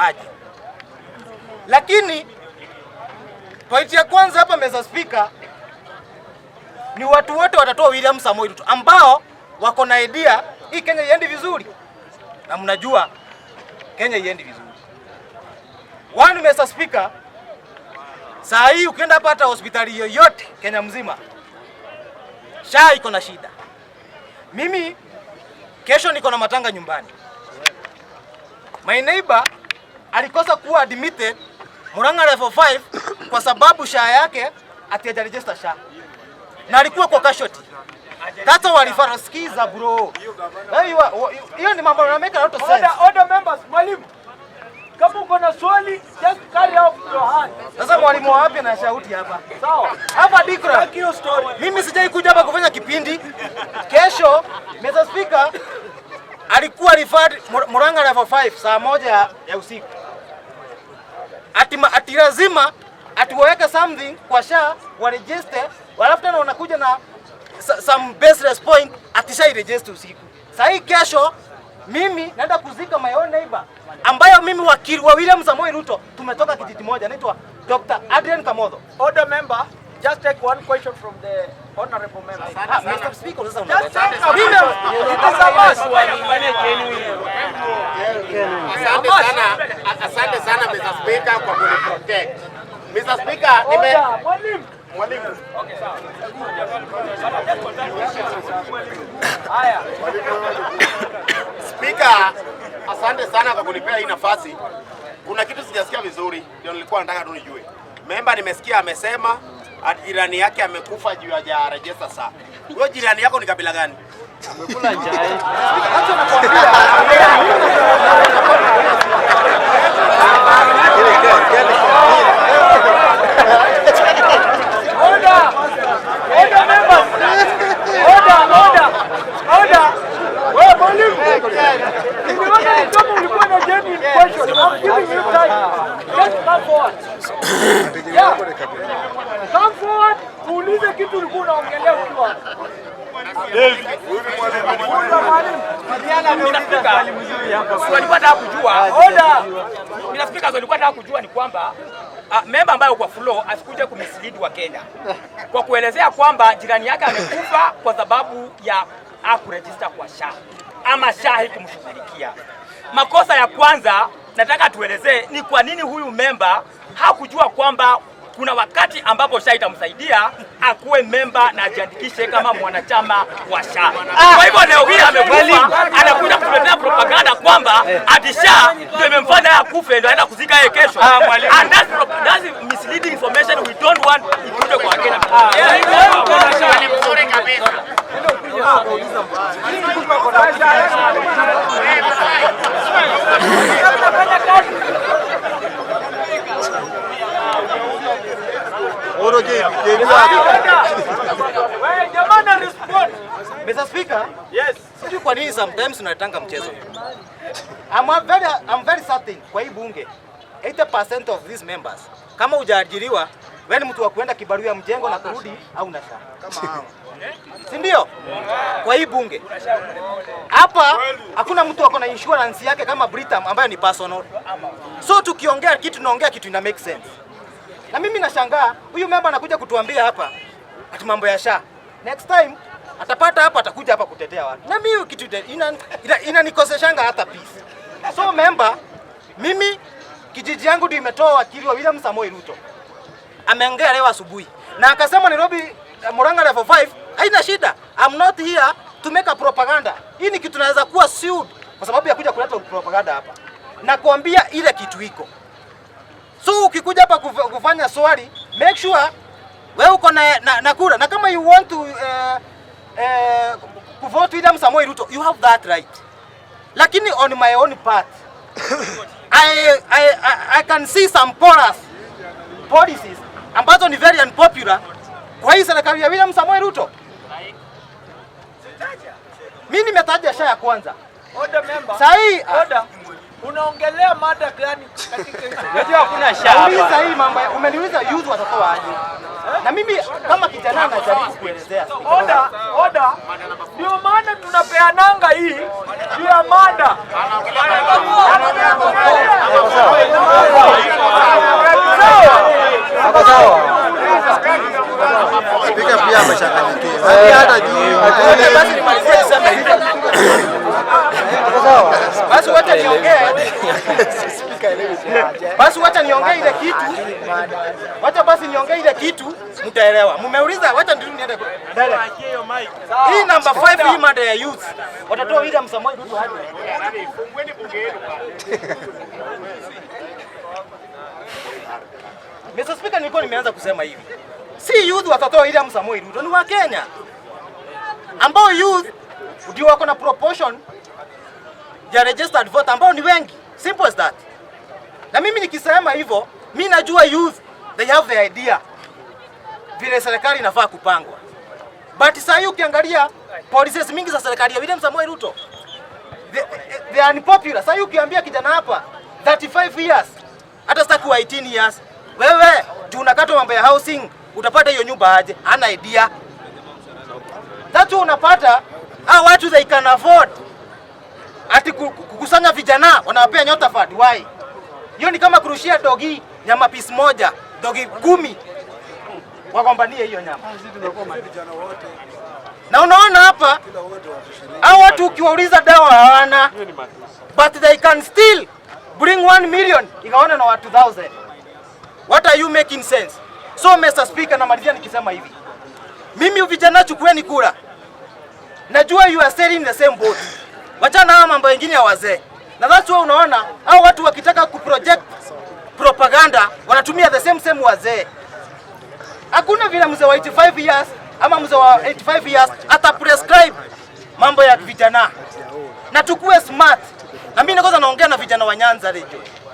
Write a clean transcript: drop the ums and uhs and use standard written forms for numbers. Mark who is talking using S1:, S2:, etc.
S1: aje. Lakini point ya kwanza hapa Mr. Speaker ni watu wote watatoa William Samoei Ruto ambao wako na idea hii Kenya iende vizuri. Na mnajua Kenya iende vizuri. One Mr. Speaker, saa hii ukienda hapa hata hospitali yoyote Kenya mzima SHA iko na shida. Mimi kesho niko na matanga nyumbani. My neighbor alikosa kuwa admitted Murang'a level 5 kwa sababu SHA yake hatijaregister SHA. Na alikuwa kwa casualty. That's why walifara skiza bro. Hiyo ni mambo yanameka out of sense.
S2: Order members, mwalimu. Kama uko na swali, just carry out your hand.
S1: Sasa mwalimu wapi na shauti hapa?
S2: Sawa.
S1: Hapa Dikra. Mimi sijai kuja hapa kufanya kipindi. Kesho Mr. Speaker alikuwa referred Murang'a level 5 saa 1 ya usiku. Ati lazima atuweke something kwa SHA wa register, walafu tena wanakuja na some baseless point atisha register usiku. Sasa hii kesho mimi naenda kuzika my own neighbor ambayo mimi wakili wa William Samoei Ruto tumetoka kijiji moja anaitwa Dr. Adrian Kamotho.
S2: Order member, just take one question from the honorable member.
S1: Mr. Speaker, sasa
S3: Asante sana Mr. Speaker kwa kuniprotect. Mr. Speaker, mwalimu. Okay, sawa.
S2: Haya.
S3: Speaker, asante sana kwa kunipea hii nafasi. Kuna kitu sijasikia vizuri, ndio nilikuwa nataka tu nijue. Member nimesikia amesema jirani yake amekufa juu ya register SHA. Huyo jirani yako ni kabila gani?
S2: Amekula njaa.
S1: Acha nakwambia.
S2: Order members. Order. Wewe mwalimu. Nimeona kama ulikuwa na genuine question. I'm giving you time. Just come forward. Yeah. Come forward. Uulize kitu ulikuwa unaongelea ukiwa.
S4: Nilipata kujua ni kwamba member ambayo kwa floor asikuje kumislead wa Kenya kwa kuelezea kwamba jirani yake amekufa kwa sababu ya hakuregister kwa SHA ama SHA haikumshughulikia. Makosa ya kwanza nataka tuelezee ni kwa nini huyu member hakujua kwamba kuna wakati ambapo SHA itamsaidia akuwe member na ajiandikishe kama mwanachama wa SHA. Kwa hivyo leo hii amekufa, anakuja kutuletea propaganda kwamba ati SHA ndio imemfanya akufe ndio aenda kuzika yeye kesho. And that's misleading information we don't want ikuje kwa Kenya.
S3: Mzuri kabisa.
S1: Mr. Speaker,
S2: yes.
S1: Sijui kwa nini sometimes unatanga mchezo. I'm very certain kwa hii bunge 80% of these members kama hujaajiriwa wewe ni mtu wa kuenda kibarua ya mjengo na kurudi au na SHA. Kama hao. Si ndio? Kwa hii bunge. Hapa hakuna mtu ako na insurance yake kama Britam ambayo ni personal. So tukiongea kitu tunaongea kitu ina make sense. Na mimi nashangaa huyu member anakuja kutuambia hapa ati mambo ya SHA. Next time atapata hapa atakuja hapa kutetea watu. Na mimi kitu inanikoseshanga hata peace. So member, mimi kijiji yangu ndio imetoa wakili wa William Samoei Ruto. Ameongea leo asubuhi na akasema Nairobi Murang'a level 5 haina shida. I'm not here to make a propaganda. Hii ni kitu naweza kuwa sued kwa sababu ya kuja kuleta propaganda hapa. Na kuambia ile kitu iko. So ukikuja hapa kufanya swali, make sure wewe uko na kura. Na kama you want to vote William Samoei Ruto, you have that right. Lakini on my own part, I can see some policies ambazo ni very unpopular kwa hii serikali ya William Samoei Ruto. Mimi nimetaja SHA ya kwanza.
S2: Order member.
S1: Sahi
S2: order. Unaongelea mada gani katika hizo?
S1: Unajua hakuna SHA. Uliza hii mambo, umeniuliza youth watoto aje. Na mimi kama kijana najaribu kuelezea.
S2: Order. Ndio maana tunapeananga hii juu ya mada.
S5: pia amechanganyikiwa. Hata juu.
S1: Basi nimalizie niseme hivi. Basi wacha niongee. Basi wacha niongee ile kitu. Wacha basi niongee ile kitu mtaelewa. Mmeuliza wacha ndio niende direct. Hii number 5 hii mada ya youth. Watatoa William Samoei Ruto hadi. Fungueni bunge yenu bana. Mr. Speaker, nilikuwa nimeanza kusema hivi. Si youth watatoa William Samoei Ruto, ni wa Kenya. Ambao youth ndio wako na proportion ya registered vote ambao ni wengi. Simple as that. Na mimi nikisema hivyo, mimi najua youth they have the idea vile serikali inafaa kupangwa. But sasa ukiangalia policies mingi za serikali ya William Samoei Ruto they are unpopular. Sasa ukiambia kijana hapa 35 years hata sitaki wa 18 years, wewe juu unakata mambo ya housing, utapata hiyo nyumba aje? Hana idea. Tatu unapata hao watu they can afford ati kukusanya vijana wanawapea nyota fund. Why? Hiyo ni kama kurushia dogi nyama piece moja, dogi 10 wagombanie hiyo nyama. Na unaona hapa hao watu ukiwauliza dawa hawana, but they can still bring 1 million ikaona na watu 1000. What are you making sense? So Mr. Speaker, namalizia nikisema hivi. Mimi vijana chukueni kura. Najua you are selling the same boat. Wachana na mambo mengine ya wazee. Na that's why unaona hao watu wakitaka kuproject propaganda wanatumia the same wazee. Hakuna vile mzee wa 85 years ama mzee wa 85 years ata prescribe mambo ya vijana. Na tukue smart. Na mimi naanza naongea na vijana wa Nyanza region.